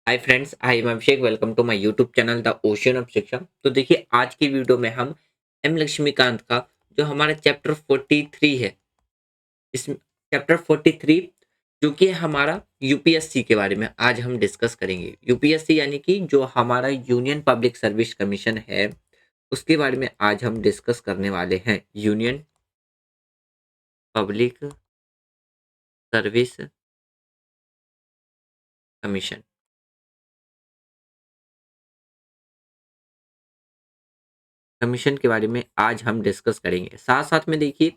Hi friends, I am Abhishek. Welcome to my YouTube channel the ocean of Shiksha. तो देखिए, आज की वीडियो में हम एम लक्ष्मीकांत का जो हमारा चैप्टर 43 है, इस चैप्टर 43 जो कि हमारा यूपीएससी के बारे में आज हम डिस्कस करेंगे। यूपीएससी यानी कि जो हमारा यूनियन पब्लिक सर्विस कमीशन है, उसके बारे में आज हम डिस्कस करने वाले हैं। Union public service commission commission के बारे में आज हम डिस्कस करेंगे। साथ साथ में देखिए,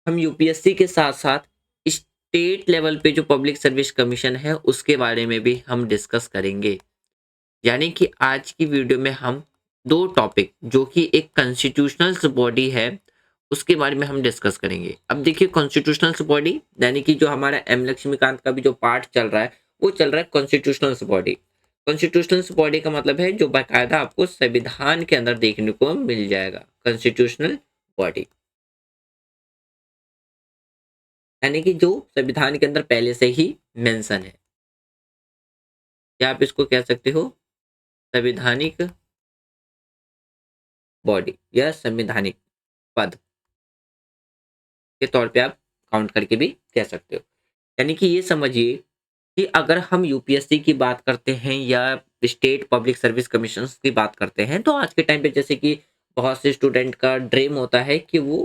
हम यूपीएससी के साथ साथ स्टेट लेवल पे जो पब्लिक सर्विस कमीशन है उसके बारे में भी हम डिस्कस करेंगे। यानी कि आज की वीडियो में हम दो टॉपिक जो कि एक कॉन्स्टिट्यूशनल बॉडी है उसके बारे में हम डिस्कस करेंगे। अब देखिए, कॉन्स्टिट्यूशनल बॉडी यानी कि जो हमारा एम लक्ष्मीकांत का भी जो पार्ट चल रहा है वो चल रहा है कॉन्स्टिट्यूशनल बॉडी। कॉन्स्टिट्यूशनल बॉडी का मतलब है जो बाकायदा आपको संविधान के अंदर देखने को मिल जाएगा। कॉन्स्टिट्यूशनल बॉडी यानी कि जो संविधान के अंदर पहले से ही मेंशन है, या आप इसको कह सकते हो संवैधानिक बॉडी या संवैधानिक पद के तौर पे आप काउंट करके भी कह सकते हो। यानी कि ये समझिए कि अगर हम यूपीएससी की बात करते हैं या स्टेट पब्लिक सर्विस कमीशन की बात करते हैं, तो आज के टाइम पे जैसे कि बहुत से स्टूडेंट का ड्रीम होता है कि वो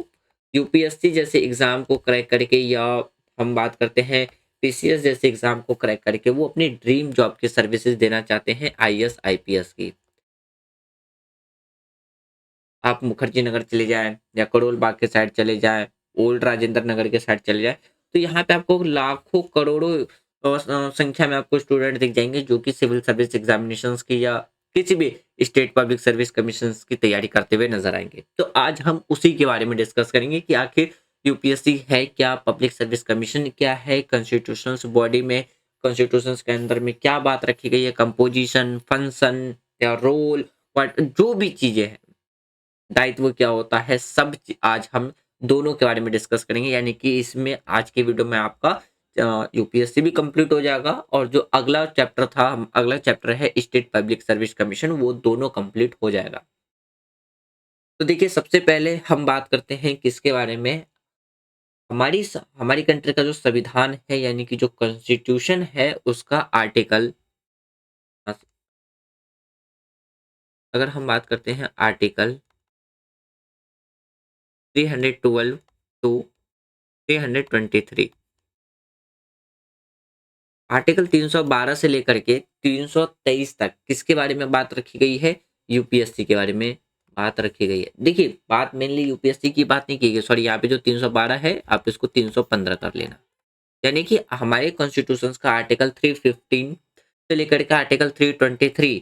यूपीएससी जैसे एग्जाम को क्रैक करके, या हम बात करते हैं पीसीएस जैसे एग्जाम को क्रैक करके वो अपनी ड्रीम जॉब की सर्विसेज देना चाहते हैं, आईएएस आईपीएस की। आप मुखर्जी नगर चले जाएं या करोल बाग के साइड चले जाएं, ओल्ड राजेंद्र नगर के साइड चले जाएं, तो यहाँ पे आपको लाखों करोड़ों संख्या में आपको स्टूडेंट दिख जाएंगे जो कि सिविल सर्विस एग्जामिनेशंस की या किसी भी स्टेट पब्लिक सर्विस कमीशन की तैयारी करते हुए नजर आएंगे। तो आज हम उसी के बारे में डिस्कस करेंगे कि आखिर यूपीएससी है क्या, पब्लिक सर्विस कमीशन क्या है, कॉन्स्टिट्यूशनल बॉडी में कॉन्स्टिट्यूशन के अंदर में क्या बात रखी गई है, कंपोजिशन, फंक्शन या रोल, जो भी चीजें हैं, दायित्व क्या होता है, सब आज हम दोनों के बारे में डिस्कस करेंगे। यानी कि इसमें आज की वीडियो में आपका यूपीएससी भी कंप्लीट हो जाएगा और जो अगला चैप्टर था, अगला चैप्टर है स्टेट पब्लिक सर्विस कमीशन, वो दोनों कंप्लीट हो जाएगा। तो देखिए, सबसे पहले हम बात करते हैं किसके बारे में। हमारी कंट्री का जो संविधान है यानी कि जो कॉन्स्टिट्यूशन है उसका आर्टिकल, अगर हम बात करते हैं आर्टिकल 312 टू 323, आर्टिकल 312 से लेकर के 323 तक किसके बारे में बात रखी गई है, यूपीएससी के बारे में बात रखी गई है। देखिए, बात मेनली यूपीएससी की बात नहीं की गई, सॉरी, यहाँ पे जो 312 है आप इसको 315 कर लेना। यानी कि हमारे कॉन्स्टिट्यूशन का आर्टिकल 315 से लेकर के आर्टिकल 323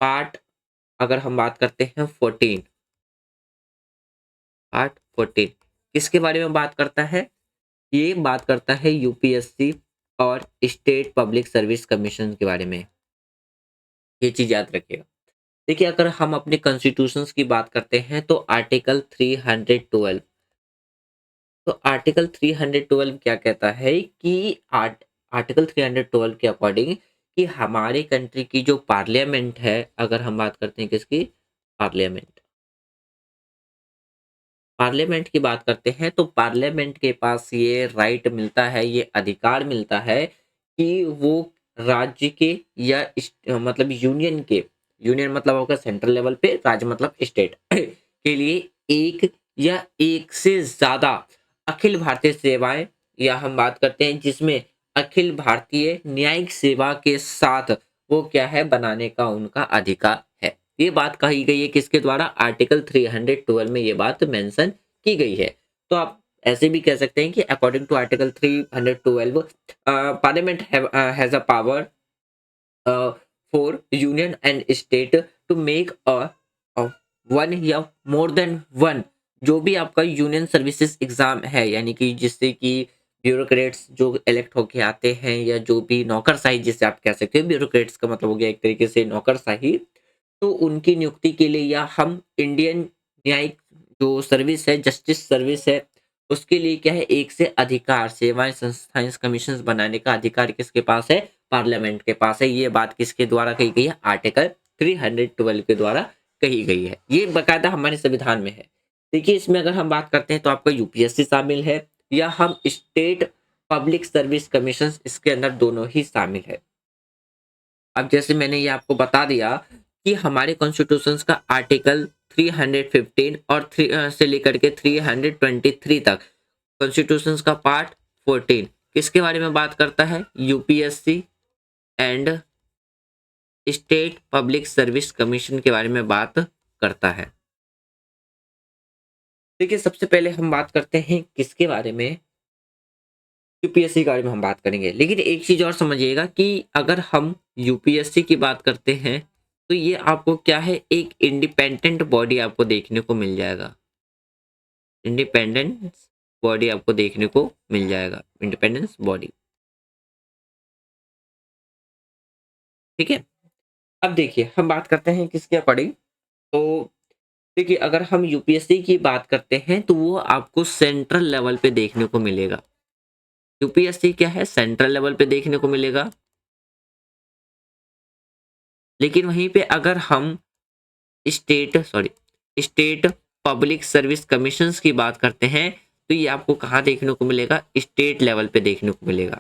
पार्ट, अगर हम बात करते हैं 14, पार्ट 14 किसके बारे में बात करता है, ये बात करता है यूपीएससी और स्टेट पब्लिक सर्विस कमीशन के बारे में। ये चीज याद रखिएगा। देखिए, अगर हम अपने कॉन्स्टिट्यूशंस की बात करते हैं तो आर्टिकल 312, तो आर्टिकल 312 क्या कहता है कि आर्टिकल 312 के अकॉर्डिंग कि हमारे कंट्री की जो पार्लियामेंट है, अगर हम बात करते हैं किसकी, पार्लियामेंट, पार्लियामेंट की बात करते हैं तो पार्लियामेंट के पास ये राइट मिलता है, ये अधिकार मिलता है कि वो राज्य के या मतलब यूनियन के, यूनियन मतलब होगा सेंट्रल लेवल पे, राज्य मतलब स्टेट के लिए एक या एक से ज्यादा अखिल भारतीय सेवाएं, या हम बात करते हैं जिसमें अखिल भारतीय न्यायिक सेवा के साथ वो क्या है, बनाने का उनका अधिकार है। ये बात कही गई है किसके द्वारा, आर्टिकल 312 में ये बात मेंशन की गई है। तो आप ऐसे भी कह सकते हैं कि according to article 312 parliament has a power for union and state to make a one या मोर देन वन, जो भी आपका यूनियन सर्विसेज एग्जाम है, यानी कि जिससे कि ब्यूरोक्रेट्स जो इलेक्ट होके आते हैं, या जो भी नौकरशाही जिसे आप कह सकते हो, ब्यूरोक्रेट्स का मतलब हो गया एक तरीके से नौकरशाही, तो उनकी नियुक्ति के लिए, या हम इंडियन न्यायिक जो सर्विस है, जस्टिस सर्विस है, उसके लिए क्या है, एक से अधिकार सेवाएं संस्थाएं कमीशन बनाने का अधिकार किसके पास है, पार्लियामेंट के पास है। ये बात किसके द्वारा कही गई है? आर्टिकल 312 के द्वारा कही गई है। ये बकायदा हमारे संविधान में है। देखिए इसमें अगर हम बात करते हैं तो आपका यूपीएससी शामिल है या हम स्टेट पब्लिक सर्विस कमीशन, इसके अंदर दोनों ही शामिल है। अब जैसे मैंने ये आपको बता दिया कि हमारे कॉन्स्टिट्यूशन का आर्टिकल 315 और से लेकर के 323 तक कॉन्स्टिट्यूशन का पार्ट 14 किसके बारे में बात करता है? UPSC and state public service commission के बारे में बात करता है। देखिए सबसे पहले हम बात करते हैं किसके बारे में? यूपीएससी के बारे में हम बात करेंगे। लेकिन एक चीज और समझिएगा कि अगर हम यूपीएससी की बात करते हैं तो ये आपको क्या है, एक इंडिपेंडेंट बॉडी आपको देखने को मिल जाएगा। इंडिपेंडेंस बॉडी आपको देखने को मिल जाएगा, इंडिपेंडेंस बॉडी। ठीक है, अब देखिए हम बात करते हैं किसके अकॉर्डिंग। तो देखिए अगर हम यूपीएससी की बात करते हैं तो वो आपको सेंट्रल लेवल पे देखने को मिलेगा। यूपीएससी क्या है? सेंट्रल लेवल पे देखने को मिलेगा। लेकिन वहीं पे अगर हम स्टेट पब्लिक सर्विस कमीशंस की बात करते हैं तो ये आपको कहाँ देखने को मिलेगा? स्टेट लेवल पे देखने को मिलेगा।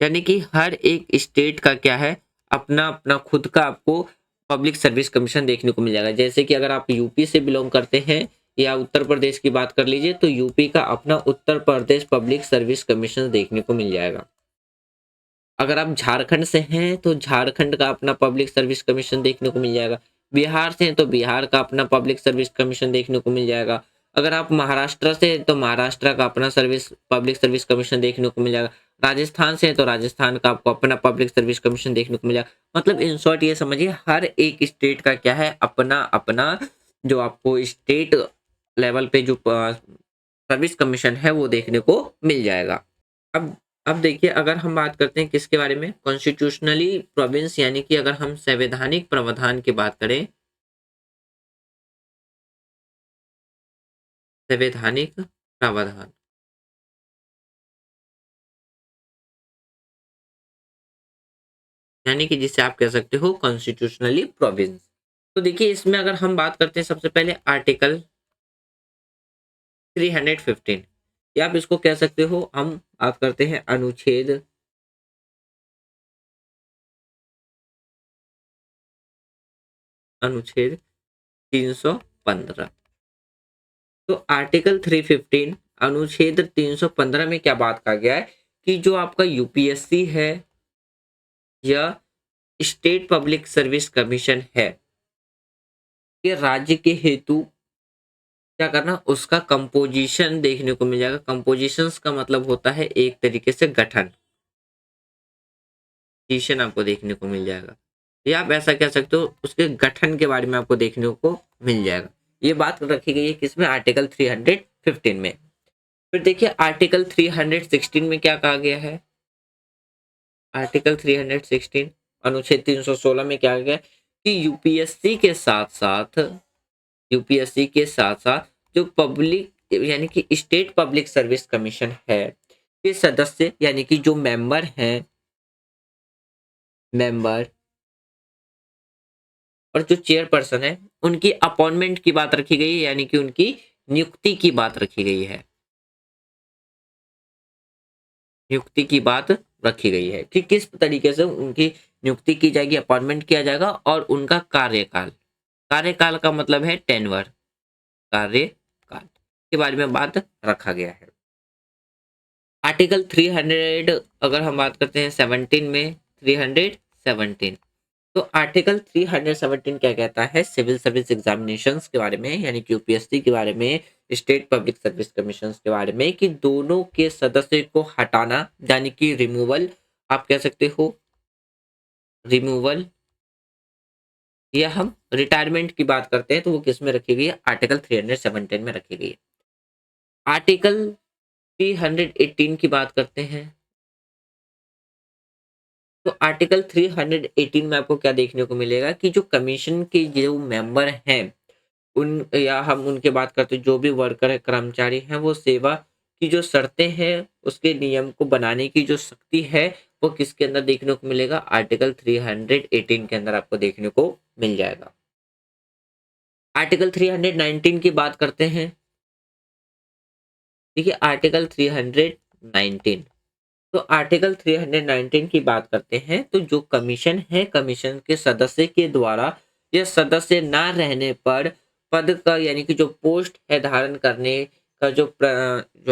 यानी कि हर एक स्टेट का क्या है, अपना अपना खुद का आपको पब्लिक सर्विस कमीशन देखने को मिल जाएगा। जैसे कि अगर आप यूपी से बिलोंग करते हैं या उत्तर प्रदेश की बात कर लीजिए तो यूपी का अपना Uttar Pradesh public service commission देखने को मिल जाएगा। अगर आप झारखंड से हैं तो झारखंड का अपना पब्लिक सर्विस कमीशन देखने को मिल जाएगा। बिहार से हैं तो बिहार का अपना पब्लिक सर्विस कमीशन देखने को मिल जाएगा। अगर आप महाराष्ट्र से हैं तो महाराष्ट्र का अपना पब्लिक सर्विस कमीशन देखने को मिल जाएगा। राजस्थान से हैं तो राजस्थान का आपको अपना पब्लिक सर्विस कमीशन देखने को मिल जाएगा। मतलब इन शॉर्ट ये समझिए हर एक स्टेट का क्या है, अपना अपना जो आपको स्टेट लेवल पे जो सर्विस कमीशन है वो देखने को मिल जाएगा। अब अब देखिए अगर हम बात करते हैं किसके बारे में, कॉन्स्टिट्यूशनली प्रोविंस, यानी कि अगर हम संवैधानिक प्रावधान की बात करें, संवैधानिक प्रावधान यानी कि जिसे आप कह सकते हो कॉन्स्टिट्यूशनली प्रोविंस। तो देखिए इसमें अगर हम बात करते हैं सबसे पहले आर्टिकल 315, या आप इसको कह सकते हो, हम बात करते हैं अनुच्छेद अनुच्छेद 315। तो आर्टिकल 315 अनुच्छेद 315 में क्या बात कहा गया है कि जो आपका यूपीएससी है या स्टेट पब्लिक सर्विस कमीशन है, ये राज्य के हेतु क्या करना, उसका कंपोजिशन देखने को मिल जाएगा। कंपोजिशंस का मतलब होता है एक तरीके से गठन, पोजीशन आपको देखने को मिल जाएगा, या आप ऐसा कह सकते हो उसके गठन के बारे में आपको देखने को मिल जाएगा। ये बात रखी गई है किसमें? आर्टिकल 315 में। फिर देखिए आर्टिकल 316 में क्या कहा गया है? आर्टिकल 316 अनुच्छेद 316 में क्या गया कि यूपीएससी के साथ साथ जो पब्लिक यानी कि स्टेट पब्लिक सर्विस कमीशन है के सदस्य यानी कि जो मेंबर और जो चेयरपर्सन है उनकी अपॉइंटमेंट की बात रखी गई है, यानी कि उनकी नियुक्ति की बात रखी गई है। नियुक्ति की बात रखी गई है कि किस तरीके से उनकी नियुक्ति की जाएगी, अपॉइंटमेंट किया जाएगा, और उनका कार्यकाल, कार्यकाल का मतलब है टेनवर, कार्यकाल के बारे में बात रखा गया है। आर्टिकल 300 अगर हम बात करते हैं 17 में, 317, तो आर्टिकल 317 क्या कहता है? सिविल सर्विस एग्जामिनेशंस के बारे में, यानी कि यूपीएससी के बारे में, स्टेट पब्लिक सर्विस कमीशन के बारे में, कि दोनों के सदस्य को हटाना, यानी कि रिमूवल आप कह सकते हो, रिमूवल, या हम रिटायरमेंट की बात करते हैं तो वो किस में रखी गई है? आर्टिकल 317 में रखी गई है। आर्टिकल 318 की बात करते हैं तो आर्टिकल 318 में आपको क्या देखने को मिलेगा कि जो कमीशन के जो मेंबर हैं उन, या हम उनके बात करते हैं जो भी वर्कर है, कर्मचारी हैं, वो सेवा की जो शर्तें हैं उसके नियम को बनाने की जो शक्ति है वो किसके अंदर देखने को मिलेगा? आर्टिकल 318 के अंदर आपको देखने को मिल जाएगा। आर्टिकल 319 की बात करते हैं। देखिए आर्टिकल 319, तो आर्टिकल 319 की बात करते हैं तो जो कमीशन है, कमीशन के सदस्य के द्वारा या सदस्य ना रहने पर पद का यानी कि जो पोस्ट है धारण करने का जो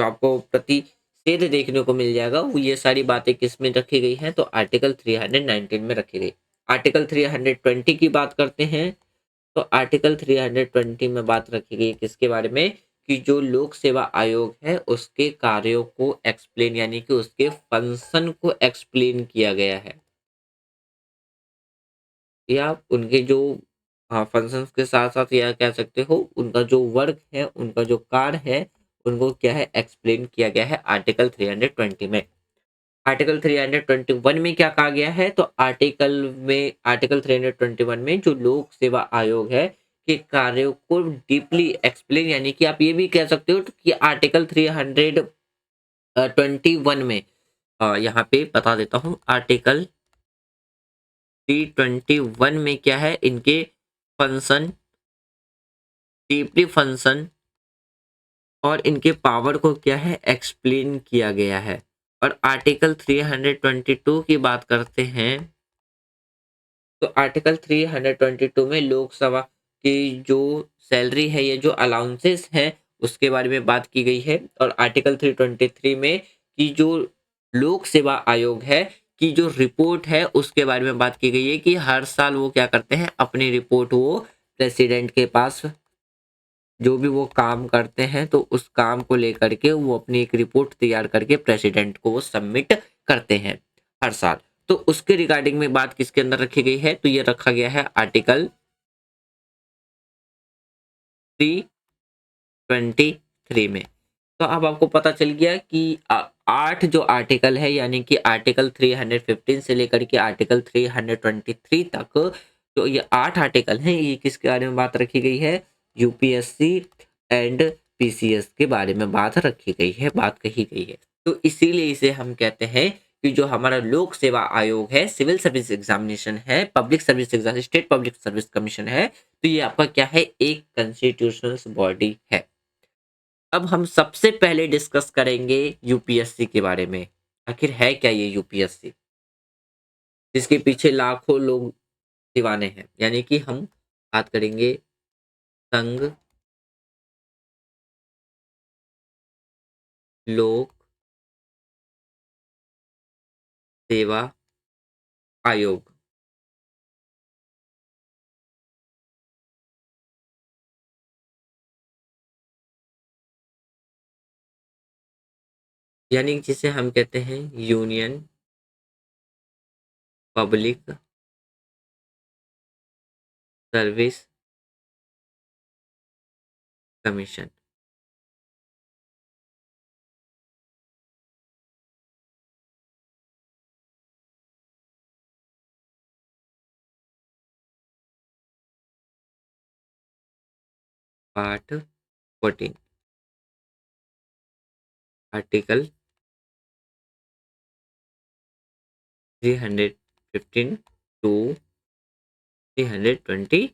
आपको प्रतिषेध देखने को मिल जाएगा, वो ये सारी बातें किस में रखी गई हैं? तो आर्टिकल 319 में रखी गई। आर्टिकल 320 की बात करते हैं तो आर्टिकल 320 में बात रखी गई है किसके बारे में? कि जो लोक सेवा आयोग है उसके कार्यों को एक्सप्लेन यानी कि उसके फंक्शन को एक्सप्लेन किया गया है, या उनके जो फंक्शंस के साथ साथ या कह सकते हो उनका जो वर्क है, उनका जो कार्य है, उनको क्या है एक्सप्लेन किया गया है आर्टिकल 320 में। आर्टिकल 321 में क्या कहा गया है? तो आर्टिकल 321 में जो लोक सेवा आयोग है के कार्यों को डीपली एक्सप्लेन यानी कि आप ये भी कह सकते हो कि आर्टिकल 321 में यहाँ पे बता देता हूँ। आर्टिकल 321 में क्या है? इनके फंक्शन, डीपली फंक्शन और इनके पावर को क्या है एक्सप्लेन किया गया है। और आर्टिकल 322 की बात करते हैं तो आर्टिकल 322 में लोकसभा की जो सैलरी है, ये जो अलाउंसेस है उसके बारे में बात की गई है। और आर्टिकल 323 में कि जो लोक सेवा आयोग है की जो रिपोर्ट है उसके बारे में बात की गई है कि हर साल वो क्या करते हैं, अपनी रिपोर्ट वो प्रेसिडेंट के पास जो भी वो काम करते हैं तो उस काम को लेकर के वो अपनी एक रिपोर्ट तैयार करके प्रेसिडेंट को वो सबमिट करते हैं हर साल। तो उसके रिगार्डिंग में बात किसके अंदर रखी गई है? तो ये रखा गया है आर्टिकल 323 में। तो अब आपको पता चल गया कि 8 जो आर्टिकल है यानी कि आर्टिकल 315 से लेकर के आर्टिकल 323 तक, तो ये 8 आर्टिकल हैं, ये किसके बारे में बात रखी गई है? यूपीएससी एंड पीसीएस के बारे में बात रखी गई है, बात कही गई है। तो इसीलिए इसे हम कहते हैं कि जो हमारा लोक सेवा आयोग है, सिविल सर्विस एग्जामिनेशन है, public service exam, state public service commission है, तो ये आपका क्या है? एक कॉन्स्टिट्यूशनल बॉडी है। अब हम सबसे पहले डिस्कस करेंगे यूपीएससी के बारे में। आखिर है क्या ये यूपीएससी, जिसके पीछे लाखों लोग दीवाने हैं? यानी कि हम बात करेंगे संघ लोक सेवा आयोग। यानी जिसे हम कहते हैं union public service commission. Part 14, article 315 to 323।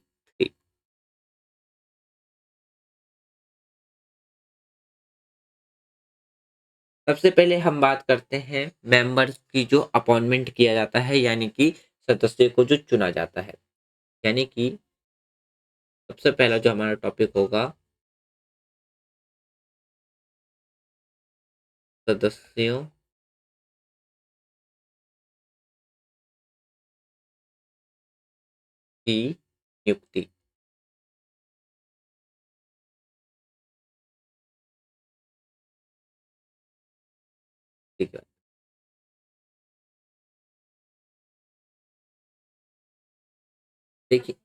सबसे पहले हम बात करते हैं मेंबर्स की जो अपॉइंटमेंट किया जाता है, यानी कि सदस्य को जो चुना जाता है। यानी कि सबसे पहला जो हमारा टॉपिक होगा सदस्यों की नियुक्ति। ठीक है। देखिए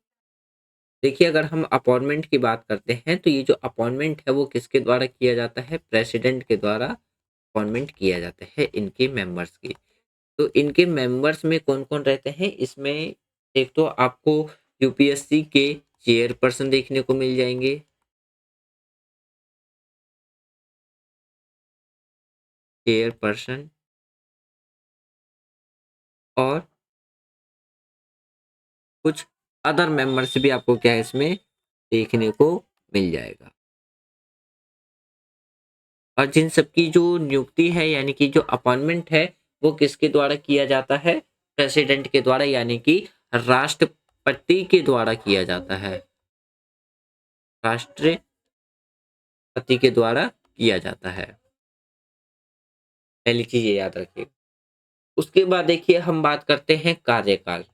देखिए अगर हम अपॉइंटमेंट की बात करते हैं तो ये जो अपॉइंटमेंट है वो किसके द्वारा किया जाता है? प्रेसिडेंट के द्वारा अपॉइंटमेंट किया जाता है इनके मेंबर्स की। तो इनके मेंबर्स में कौन कौन रहते हैं इसमें? एक तो आपको यूपीएससी के चेयरपर्सन देखने को मिल जाएंगे, चेयरपर्सन। और कुछ अदर मेंबर्स भी आपको क्या है इसमें देखने को मिल जाएगा। और जिन सबकी जो नियुक्ति है यानी कि जो अपॉइंटमेंट है वो किसके द्वारा किया जाता है? प्रेसिडेंट के द्वारा यानी कि राष्ट्रपति के द्वारा किया जाता है। राष्ट्रपति के द्वारा किया जाता है। पहली चीज ये याद रखिए। उसके बाद देखिए हम बात करते हैं कार्यकाल।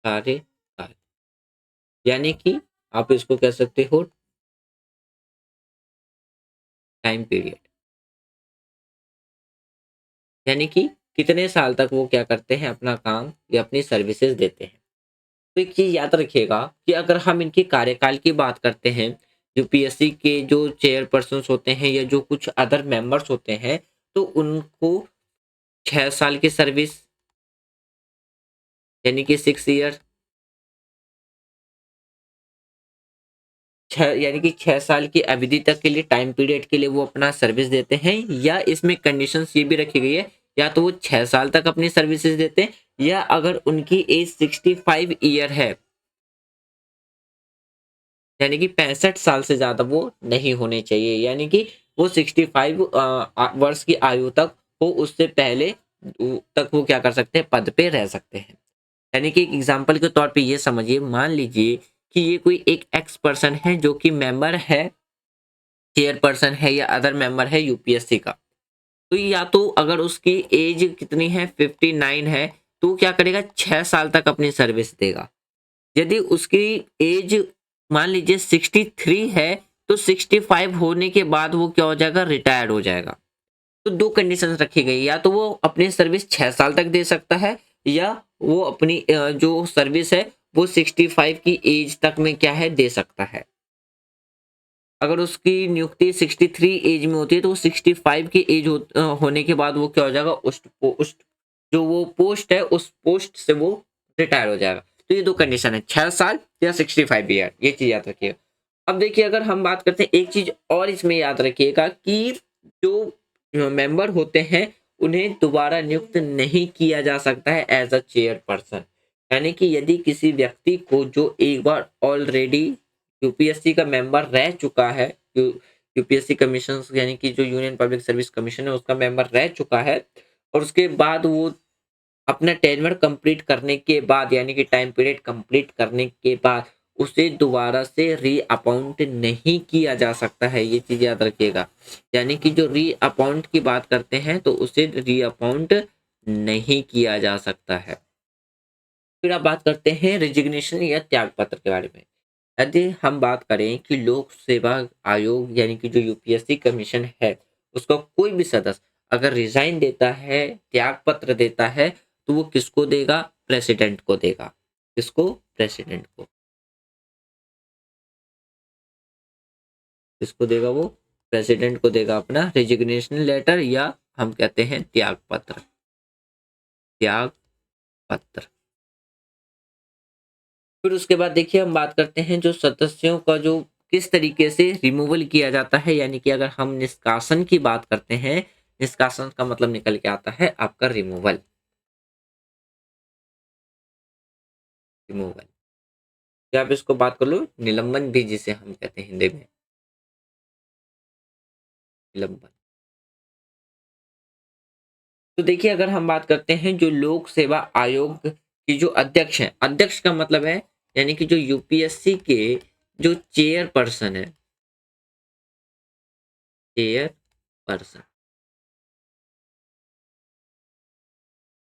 कार्यकाल यानी कि आप इसको कह सकते हो टाइम पीरियड, यानी कि कितने साल तक वो क्या करते हैं अपना काम या अपनी सर्विसेज देते हैं। तो एक चीज याद रखिएगा कि अगर हम इनके कार्यकाल की बात करते हैं, यूपीएससी के जो चेयरपर्सन होते हैं या जो कुछ अदर मेंबर्स होते हैं, तो उनको 6 साल की सर्विस यानी कि 6 ईयर, छह यानी कि 6 साल की अवधि तक के लिए टाइम पीरियड के लिए वो अपना सर्विस देते हैं। या इसमें कंडीशंस ये भी रखी गई है, या तो वो 6 साल तक अपनी सर्विसेज देते हैं, या अगर उनकी एज 65 ईयर है यानी कि 65 साल से ज्यादा वो नहीं होने चाहिए, यानी कि वो 65 वर्ष की आयु तक हो, उससे पहले तक वो क्या कर सकते हैं, पद पे रह सकते हैं। यानी कि एक एग्जाम्पल के तौर पे ये समझिए, मान लीजिए कि ये कोई एक एक्स पर्सन है जो कि मेंबर है, चेयरपर्सन है या अदर मेंबर है यूपीएससी का। तो या तो अगर उसकी एज कितनी है 59 है, तो वो क्या करेगा, 6 साल तक अपनी सर्विस देगा। यदि उसकी एज मान लीजिए 63 है, तो 65 होने के बाद वो क्या हो जाएगा, रिटायर्ड हो जाएगा। तो दो कंडीशन रखी गई, या तो वो अपनी सर्विस 6 साल तक दे सकता है, या वो अपनी जो सर्विस है वो 65 की एज तक में क्या है दे सकता है। अगर उसकी नियुक्ति 63 एज में होती है, तो वो 65 की एज होने के बाद वो क्या हो जाएगा, उस जो वो पोस्ट है उस पोस्ट से वो रिटायर हो जाएगा। तो ये दो कंडीशन है, 6 साल या 65 ईयर, ये चीज याद रखिएगा। अब देखिए अगर हम बात करते हैं, एक चीज और इसमें याद रखिएगा कि जो मेंबर होते हैं उन्हें दोबारा नियुक्त नहीं किया जा सकता है एज अ चेयरपर्सन। यानी कि यदि किसी व्यक्ति को जो एक बार ऑलरेडी यूपीएससी का मेंबर रह चुका है, यूपीएससी कमीशन यानी कि जो यूनियन पब्लिक सर्विस कमीशन है उसका मेंबर रह चुका है, और उसके बाद वो अपना टेन्योर कंप्लीट करने के बाद यानी कि टाइम पीरियड कंप्लीट करने के बाद उसे दोबारा से री अपॉइंट नहीं किया जा सकता है, ये चीज याद रखिएगा। यानी कि जो री अपॉइंट की बात करते हैं तो उसे री अपॉइंट नहीं किया जा सकता है। फिर आप बात करते हैं रेजिग्नेशन या त्याग पत्र के बारे में। यदि हम बात करें कि लोक सेवा आयोग यानी कि जो यूपीएससी कमीशन है, उसका कोई भी सदस्य अगर रिजाइन देता है, त्याग पत्र देता है, तो वो किसको देगा, प्रेसिडेंट को देगा। किसको, प्रेसिडेंट को। किसको देगा वो, प्रेसिडेंट को देगा अपना रेजिग्नेशन लेटर, या हम कहते हैं त्याग पत्र। त्याग पत्र। फिर उसके बाद देखिए हम बात करते हैं जो सदस्यों का जो किस तरीके से रिमूवल किया जाता है, यानी कि अगर हम निष्कासन की बात करते हैं, निष्कासन का मतलब निकल के आता है आपका रिमूवल। रिमूवल या आप इसको बात कर लो निलंबन भी जिसे हम कहते हैं हिंदी में, निलंबन। तो देखिए अगर हम बात करते हैं जो लोक सेवा आयोग की जो अध्यक्ष है, अध्यक्ष का मतलब है यानी कि जो यूपीएससी के जो चेयर पर्सन है, चेयर पर्सन।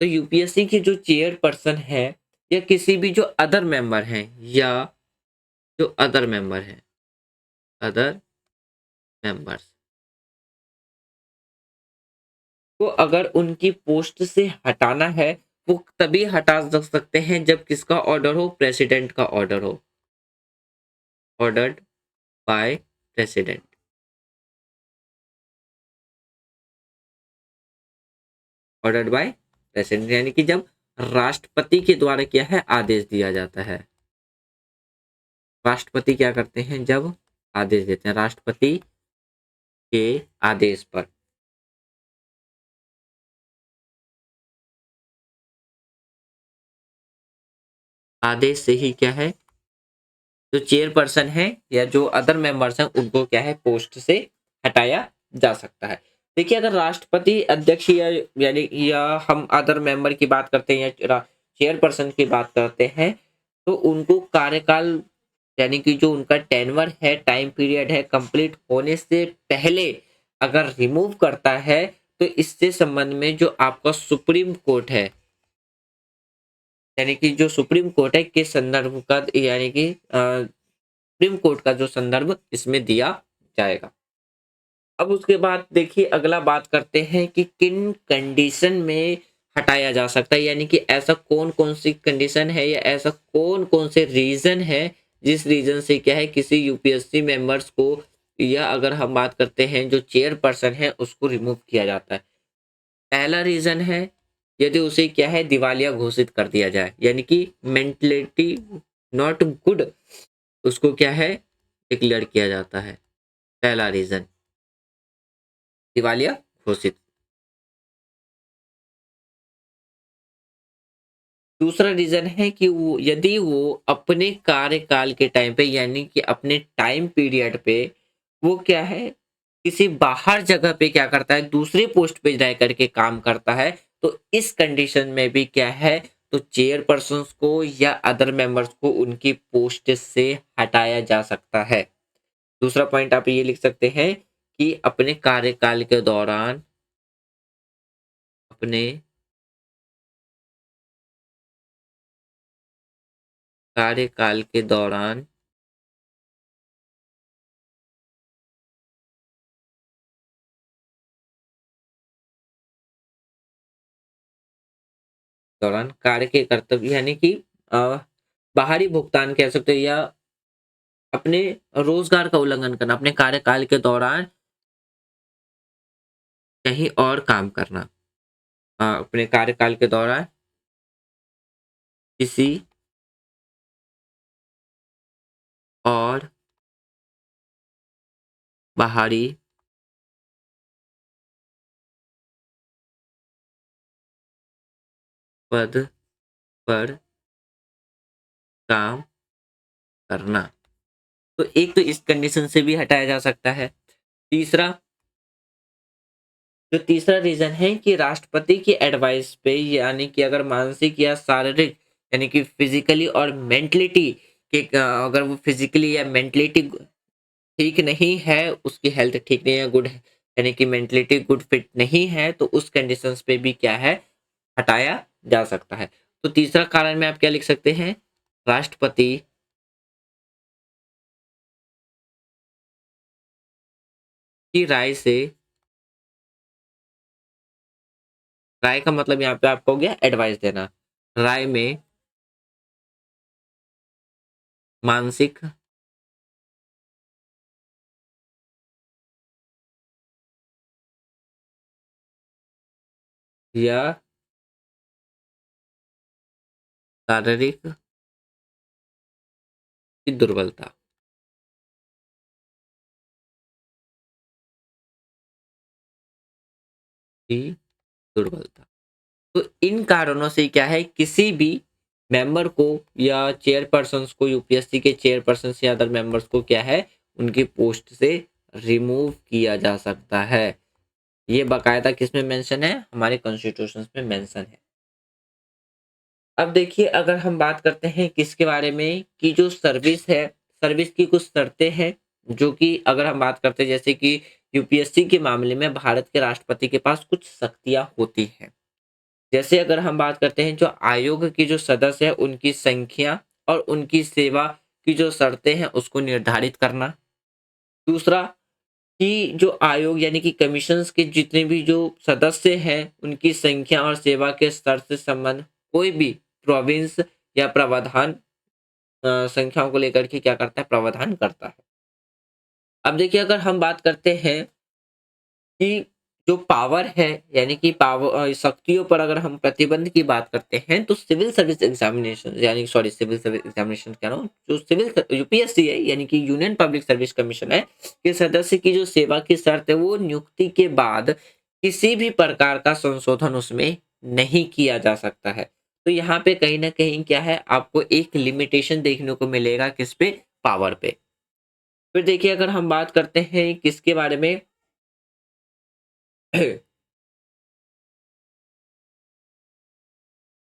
तो यूपीएससी के जो चेयर पर्सन है, या किसी भी जो अदर मेंबर हैं, या जो अदर मेंबर हैं, अदर मेंबर्स को अगर उनकी पोस्ट से हटाना है, वो तभी हटा सकते हैं जब किसका ऑर्डर हो, प्रेसिडेंट का ऑर्डर हो। Ordered by president. Ordered by president यानी कि जब राष्ट्रपति के द्वारा क्या है आदेश दिया जाता है। राष्ट्रपति क्या करते हैं, जब आदेश देते हैं, राष्ट्रपति के आदेश पर। आदेश से ही क्या है, जो चेयरपर्सन है या जो अदर मेंबर्स हैं उनको क्या है पोस्ट से हटाया जा सकता है। देखिए अगर राष्ट्रपति अध्यक्ष या यानी या हम अदर मेंबर की बात करते हैं या चेयरपर्सन की बात करते हैं तो उनको कार्यकाल यानी कि जो उनका टेन्योर है, टाइम पीरियड है, कंप्लीट होने से पहले अगर रिमूव करता है तो इससे संबंध में जो आपका सुप्रीम कोर्ट है यानी कि जो सुप्रीम कोर्ट है के संदर्भ का यानी कि सुप्रीम कोर्ट का जो संदर्भ इसमें दिया जाएगा। अब उसके बाद देखिए अगला बात करते हैं कि किन कंडीशन में हटाया जा सकता है यानी कि ऐसा कौन कौन सी कंडीशन है या ऐसा कौन कौन से रीजन है जिस रीजन से क्या है किसी यूपीएससी मेंबर्स को या अगर हम बात करते हैं जो चेयरपर्सन है उसको रिमूव किया जाता है। पहला रीजन है यदि उसे क्या है दिवालिया घोषित कर दिया जाए यानी कि मेंटलिटी नॉट गुड उसको क्या है डिक्लेयर किया जाता है। पहला रीजन दिवालिया घोषित। दूसरा रीजन है कि वो यदि वो अपने कार्यकाल के टाइम पे यानी कि अपने टाइम पीरियड पे वो क्या है किसी बाहर जगह पे क्या करता है दूसरे पोस्ट पे रह करके काम करता है तो इस कंडीशन में भी क्या है तो चेयरपर्सन को या अदर मेंबर्स को उनकी पोस्ट से हटाया जा सकता है। दूसरा पॉइंट आप ये लिख सकते हैं कि अपने कार्यकाल के दौरान अपने कार्यकाल के दौरान कार्य के कर्तव्य यानी कि अ, बाहरी भुगतान कह सकते हो या अपने रोजगार का उल्लंघन करना अपने कार्यकाल के दौरान कहीं और काम करना। अपने कार्यकाल के दौरान किसी और बाहरी पद पर काम करना। तो एक तो इस कंडीशन से भी हटाया जा सकता है। तीसरा जो तीसरा रीजन है कि राष्ट्रपति की एडवाइस पे यानी कि अगर मानसिक या शारीरिक यानी कि फिजिकली और मेंटलिटी के अगर वो फिजिकली या मेंटलिटी ठीक नहीं है उसकी हेल्थ ठीक नहीं है गुड है यानी कि मेंटलिटी गुड फिट नहीं है तो उस कंडीशंस पे भी क्या है हटाया जा सकता है। तो तीसरा कारण में आप क्या लिख सकते हैं राष्ट्रपति की राय का मतलब यहाँ पे आपको हो गया एडवाइस देना। राय में मानसिक या शारीरिक की दुर्बलता की दुर्बलता। तो इन कारणों से क्या है किसी भी मेंबर को या चेयरपर्सन को यूपीएससी के चेयरपर्सन या अदर मेंबर्स को क्या है उनकी पोस्ट से रिमूव किया जा सकता है। ये बाकायदा किसमें मेंशन है हमारे कॉन्स्टिट्यूशन में मेंशन है। अब देखिए अगर हम बात करते हैं किसके बारे में कि जो सर्विस है सर्विस की कुछ शर्तें हैं जो कि अगर हम बात करते हैं जैसे कि यूपीएससी के मामले में भारत के राष्ट्रपति के पास कुछ शक्तियां होती हैं। जैसे अगर हम बात करते हैं जो आयोग की जो सदस्य है उनकी संख्या और उनकी सेवा की जो शर्तें हैं उसको निर्धारित करना। दूसरा कि जो आयोग यानी कि कमीशंस के जितने भी जो सदस्य हैं उनकी संख्या और सेवा के स्तर से संबंध कोई भी प्रोविंस या प्रावधान संख्याओं को लेकर के क्या करता है प्रावधान करता है। अब देखिए अगर हम बात करते हैं कि जो पावर है यानी कि पावर शक्तियों पर अगर हम प्रतिबंध की बात करते हैं तो सिविल सर्विस एग्जामिनेशन यानी सॉरी सिविल सर्विस एग्जामिनेशन कह रहा हूँ जो सिविल यूपीएससी है यानी कि यूनियन पब्लिक सर्विस कमीशन है के सदस्य की जो सेवा की शर्त है वो नियुक्ति के बाद किसी भी प्रकार का संशोधन उसमें नहीं किया जा सकता है। तो यहाँ पे कहीं न कहीं क्या है, आपको एक लिमिटेशन देखने को मिलेगा किस पे? पावर पे। फिर देखिए अगर हम बात करते हैं किसके बारे में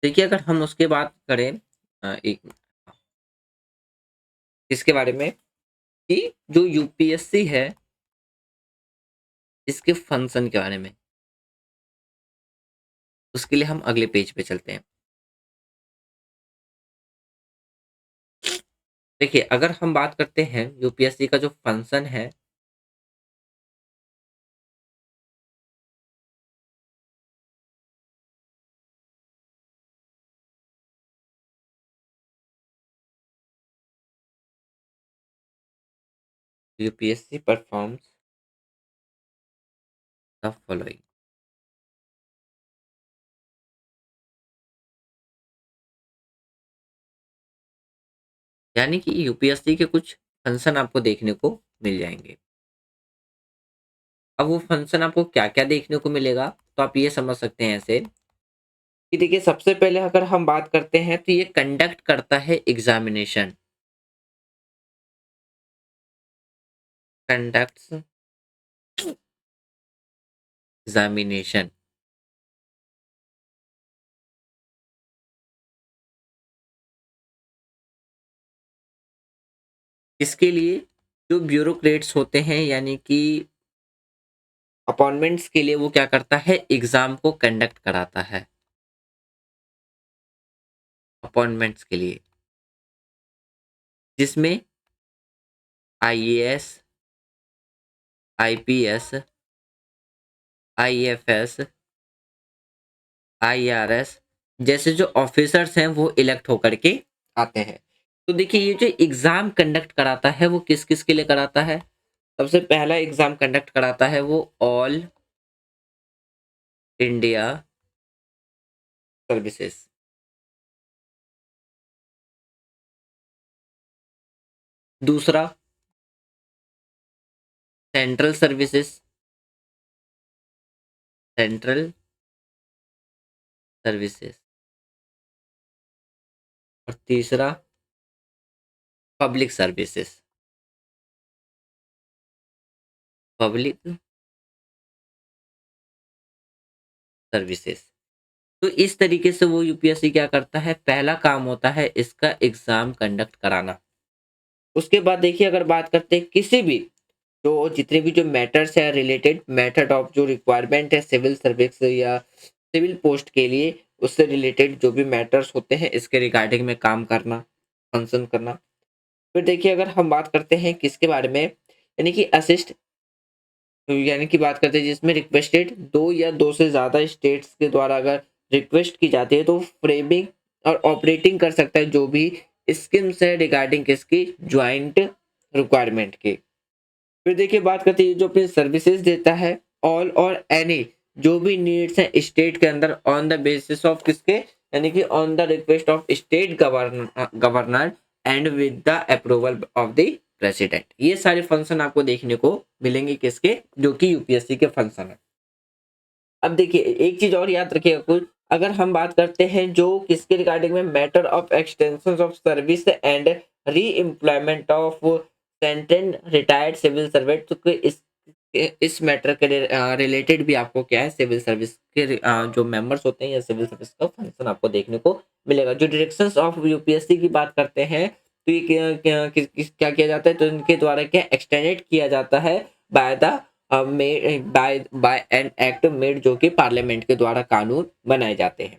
देखिए अगर हम उसके बात करें एक किसके बारे में कि जो यूपीएससी है, इसके फंक्शन के बारे में, उसके लिए हम अगले पेज पे चलते हैं। देखिए अगर हम बात करते हैं यूपीएससी का जो फंक्शन है, यूपीएससी परफॉर्म्स द फॉलोइंग। यानी कि यूपीएससी के कुछ फंक्शन आपको देखने को मिल जाएँगे। अब वो फंक्शन आपको क्या-क्या देखने को मिलेगा, तो आप ये समझ सकते हैं ऐसे कि देखिए सबसे पहले अगर हम बात करते हैं तो ये कंडक्ट करता है एग्ज़ामिनेशन, कंडक्ट्स एग्ज़ामिनेशन। इसके लिए जो ब्यूरोक्रेट्स होते हैं यानी कि अपॉइंटमेंट्स के लिए वो क्या करता है, एग्ज़ाम को कंडक्ट कराता है, अपॉइंटमेंट्स के लिए। जिसमें आईएएस, आईपीएस, आईएफएस, आईआरएस जैसे जो ऑफिसर्स हैं वो इलेक्ट होकर के आते हैं। तो देखिए ये जो एग्ज़ाम कंडक्ट कराता है वो किस-किस के लिए कराता है? सबसे पहला एग्ज़ाम कंडक्ट कराता है वो ऑल इंडिया सर्विसेज। दूसरा सेंट्रल सर्विसेज, सेंट्रल सर्विसेज। और तीसरा पब्लिक सर्विसेज, पब्लिक सर्विसेज। तो इस तरीके से वो यूपीएससी क्या करता है, पहला काम होता है इसका एग्ज़ाम कंडक्ट कराना। उसके बाद देखिए अगर बात करते हैं किसी भी जो जितने भी जो मैटर्स है रिलेटेड मेथड ऑफ जो रिक्वायरमेंट है सिविल सर्विस या सिविल पोस्ट के लिए, उससे रिलेटेड जो भी मैटर्स होते हैं इसके रिगार्डिंग में काम करना, फंक्शन करना। फिर देखिए अगर हम बात करते हैं किसके बारे में, यानी कि असिस्ट, यानी कि बात करते हैं जिसमें रिक्वेस्टेड 2 या 2 से ज़्यादा स्टेट्स के द्वारा अगर रिक्वेस्ट की जाती है तो फ्रेमिंग और ऑपरेटिंग कर सकता है जो भी स्कीम्स है रिगार्डिंग किसकी, जॉइंट रिक्वायरमेंट की। फिर देखिए बात करते हैं जो अपनी सर्विसेज देता है, ऑल और एनी जो भी नीड्स हैं स्टेट के अंदर ऑन द बेसिस ऑफ किसके, यानी कि on the request of state governor and with the approval of the president. ये सारे फंक्शन आपको देखने को मिलेंगे किसके, जो कि यूपीएससी के फंक्शन है। अब देखिए एक चीज और याद रखिएगा कुछ, अगर हम बात करते हैं जो किसके रिगार्डिंग में, matter of extension of service and re employment of sentenced retired civil servant, तो इस मैटर के रिलेटेड भी आपको क्या है, सिविल सर्विस के जो मेंबर्स होते हैं या सिविल सर्विस का फंक्शन आपको देखने को मिलेगा। जो डायरेक्शंस ऑफ यूपीएससी की बात करते हैं तो ये क्या किया जाता है, तो इनके द्वारा क्या एक्सटेंडेड किया जाता है by the by by an act made, जो कि पार्लियामेंट के द्वारा कानून बनाए जाते हैं।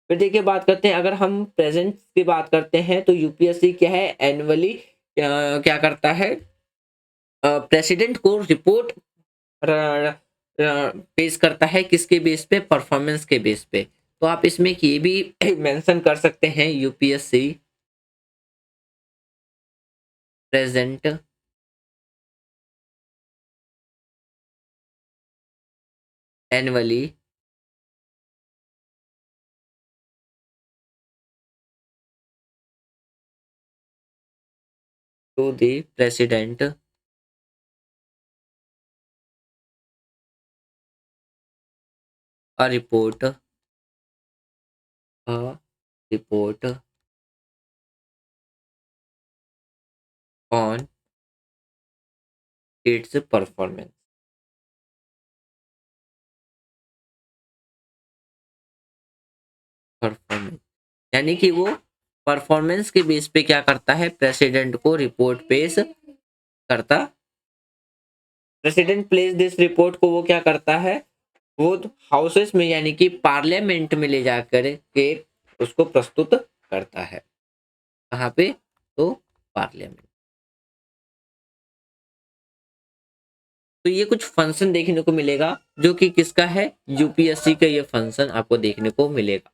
फिर देखिए बात करते हैं अगर हम प्रेजेंट की बात करते हैं तो यूपीएससी क्या है, एनुअली क्या करता है, प्रेसिडेंट को रिपोर्ट पेश करता है किसके बेस पे, परफॉर्मेंस के बेस पे। तो आप इसमें ये भी मेंशन कर सकते हैं UPSC present annually to the president a report report on its performance. Performance यानी कि वो परफॉर्मेंस के बेस पे क्या करता है, प्रेसिडेंट को रिपोर्ट पेश करता। प्रेसिडेंट प्लेस दिस रिपोर्ट को वो क्या करता है, वो हाउसेस में यानी कि पार्लियामेंट में ले जाकर के उसको प्रस्तुत करता है। कहाँ पे, तो पार्लियामेंट। तो ये कुछ फंक्शन देखने को मिलेगा जो कि किसका है, यूपीएससी का ये फंक्शन आपको देखने को मिलेगा।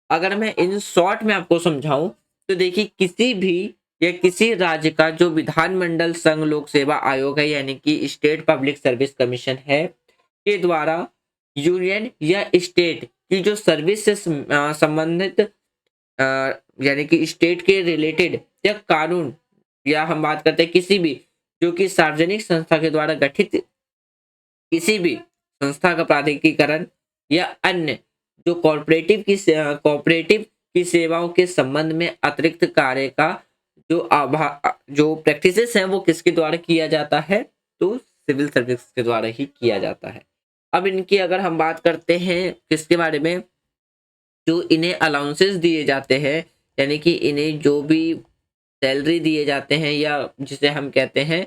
अगर मैं इन शॉर्ट में आपको समझाऊं तो देखिए, किसी भी या किसी राज्य का जो विधानमंडल संघ लोक सेवा आयोग है यानी कि स्टेट पब्लिक सर्विस कमीशन है के द्वारा यूनियन या स्टेट की जो सर्विस से संबंधित यानी कि स्टेट के रिलेटेड या कानून, या हम बात करते हैं किसी भी जो कि सार्वजनिक संस्था के द्वारा गठित किसी भी संस्था का प्राधिकरण या अन्य जो कॉर्पोरेटिव की सेवाओं के संबंध में अतिरिक्त कार्य का जो प्रैक्टिसेस हैं वो किसके द्वारा किया जाता है, तो सिविल सर्विस के द्वारा ही किया जाता है। अब इनकी अगर हम बात करते हैं किसके बारे में, जो इन्हें अलाउंसेस दिए जाते हैं यानी कि इन्हें जो भी सैलरी दिए जाते हैं या जिसे हम कहते हैं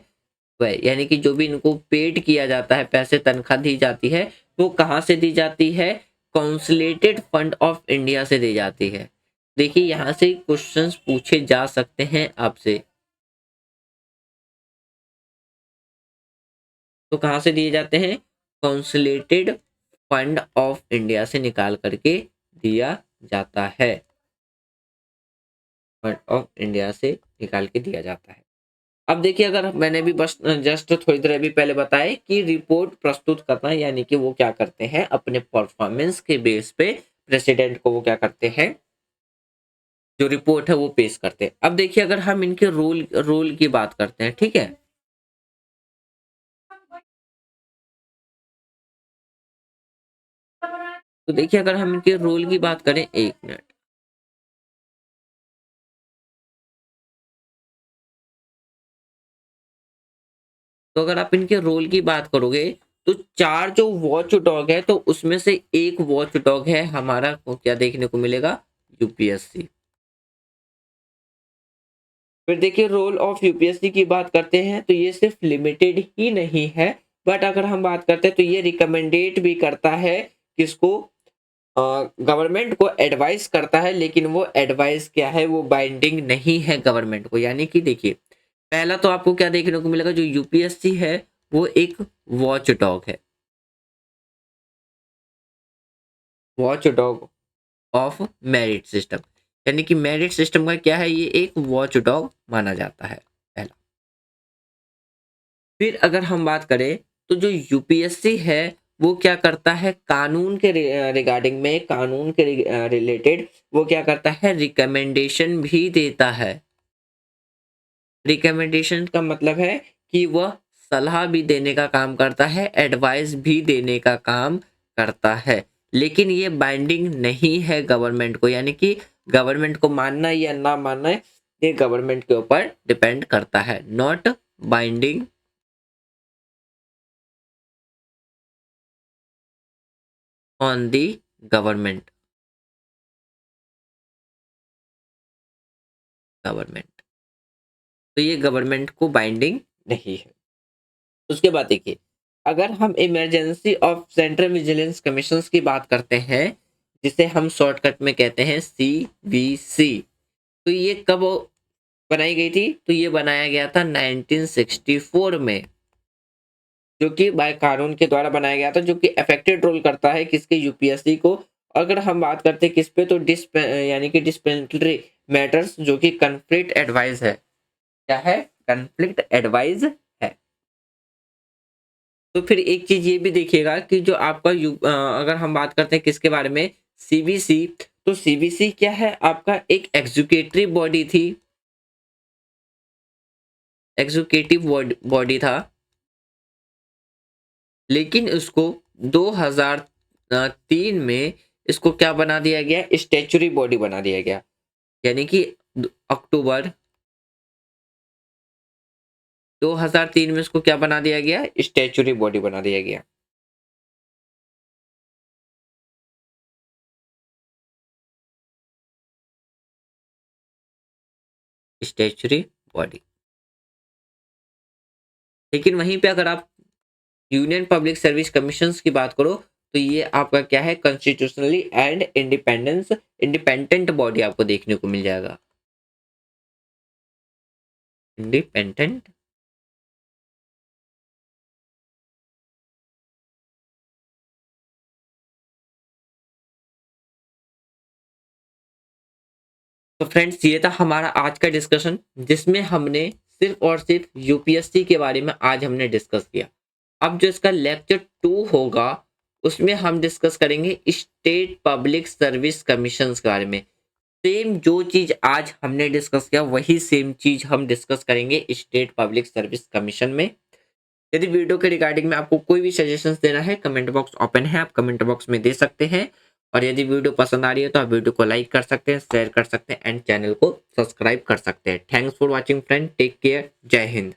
वह, यानी कि जो भी इनको पेड किया जाता है, पैसे तनख्वाह दी जाती है, वो कहाँ से दी जाती है, कॉन्सुलेटेड फंड ऑफ इंडिया से दी जाती है। देखिए यहाँ से क्वेश्चंस पूछे जा सकते हैं आपसे, तो कहाँ से दिए जाते हैं, कॉन्सुलेटेड फंड ऑफ इंडिया से निकाल करके दिया जाता है। फंड ऑफ इंडिया से निकाल के दिया जाता है। अब देखिए, अगर मैंने भी बस जस्ट थोड़ी देर अभी पहले बताया कि रिपोर्ट प्रस्तुत करना यानी कि वो क्या करते हैं, अपने परफॉर्मेंस के बेस पे प्रेसिडेंट को वो क्या करते हैं, जो रिपोर्ट है वो पेश करते हैं। अब देखिए, अगर हम इनके रोल रोल की बात करते हैं, ठीक है, तो देखिए अगर हम इनके रोल की बात करें, एक मिनट, तो अगर आप इनके रोल की बात करोगे तो चार जो वॉच डॉग है तो उसमें से एक वॉच डॉग है हमारा, को क्या देखने को मिलेगा, यूपीएससी। फिर देखिए, रोल ऑफ यूपीएससी की बात करते हैं तो ये सिर्फ लिमिटेड ही नहीं है, बट अगर हम बात करते हैं तो ये रिकमेंडेट भी करता है किसको, गवर्नमेंट को एडवाइस करता है, लेकिन वो एडवाइस क्या है, वो बाइंडिंग नहीं है गवर्नमेंट को। यानी कि देखिए, पहला तो आपको क्या देखने को मिलेगा, जो यूपीएससी है वो एक वॉच डॉग है, watch dog of merit system, यानी कि मेरिट सिस्टम का क्या है, ये एक वॉच डॉग माना जाता है, पहला। फिर अगर हम बात करें तो जो यूपीएससी है वो क्या करता है, कानून के रिगार्डिंग में, कानून के रिलेटेड वो क्या करता है, रिकमेंडेशन भी देता है। रिकमेंडेशन का मतलब है कि वह सलाह भी देने का काम करता है, एडवाइस भी देने का काम करता है, लेकिन ये बाइंडिंग नहीं है गवर्नमेंट को, यानी कि गवर्नमेंट को मानना या ना मानना ये गवर्नमेंट के ऊपर डिपेंड करता है, not binding on the government. Government, तो ये गवर्नमेंट को बाइंडिंग नहीं है। उसके बाद देखिए, अगर हम emergency of central vigilance commission की बात करते हैं, जिसे हम शॉर्टकट में कहते हैं सीवीसी, तो ये कब बनाई गई थी, तो ये बनाया गया था 1964 में, जो कि बाय कानून के द्वारा बनाया गया था, जो कि अफेक्टेड रोल करता है किसके, यूपीएससी को। अगर हम बात करते हैं किस पे, तो यानी कि डिसिप्लिनरी मैटर्स, जो कि कन्फ्लिक्ट एडवाइस है, क्या है, कन्फ्लिक्ट एडवाइस है। तो फिर एक चीज ये भी देखिएगा कि जो आपका अगर हम बात करते हैं किसके बारे में, सीबीसी, तो सीबीसी क्या है, आपका एक एग्जीक्यूटिव बॉडी थी, एग्जीक्यूटिव बॉडी था, लेकिन उसको 2003 में इसको क्या बना दिया गया, स्टैच्यूटरी बॉडी बना दिया गया। यानी कि अक्टूबर 2003 में इसको क्या बना दिया गया, स्टैच्यूटरी बॉडी बना दिया गया। Statutory body. लेकिन वहीं पे अगर आप यूनियन पब्लिक सर्विस कमीशंस की बात करो तो ये आपका क्या है, कॉन्स्टिट्यूशनली एंड इंडिपेंडेंट बॉडी आपको देखने को मिल जाएगा। इंडिपेंडेंट। तो फ्रेंड्स ये था हमारा आज का डिस्कशन, जिसमें हमने सिर्फ और सिर्फ यूपीएससी के बारे में आज हमने डिस्कस किया। अब जो इसका लेक्चर 2 होगा उसमें हम डिस्कस करेंगे स्टेट पब्लिक सर्विस कमीशन के बारे में। सेम जो चीज आज हमने डिस्कस किया वही सेम चीज हम डिस्कस करेंगे स्टेट पब्लिक सर्विस कमीशन में। यदि वीडियो के रिगार्डिंग में आपको कोई भी सजेशंस देना है, कमेंट बॉक्स ओपन है, आप कमेंट बॉक्स में दे सकते हैं। और यदि वीडियो पसंद आ रही है तो आप वीडियो को लाइक कर सकते हैं, शेयर कर सकते हैं एंड चैनल को सब्सक्राइब कर सकते हैं। Thanks for watching friend, take care, जय हिंद।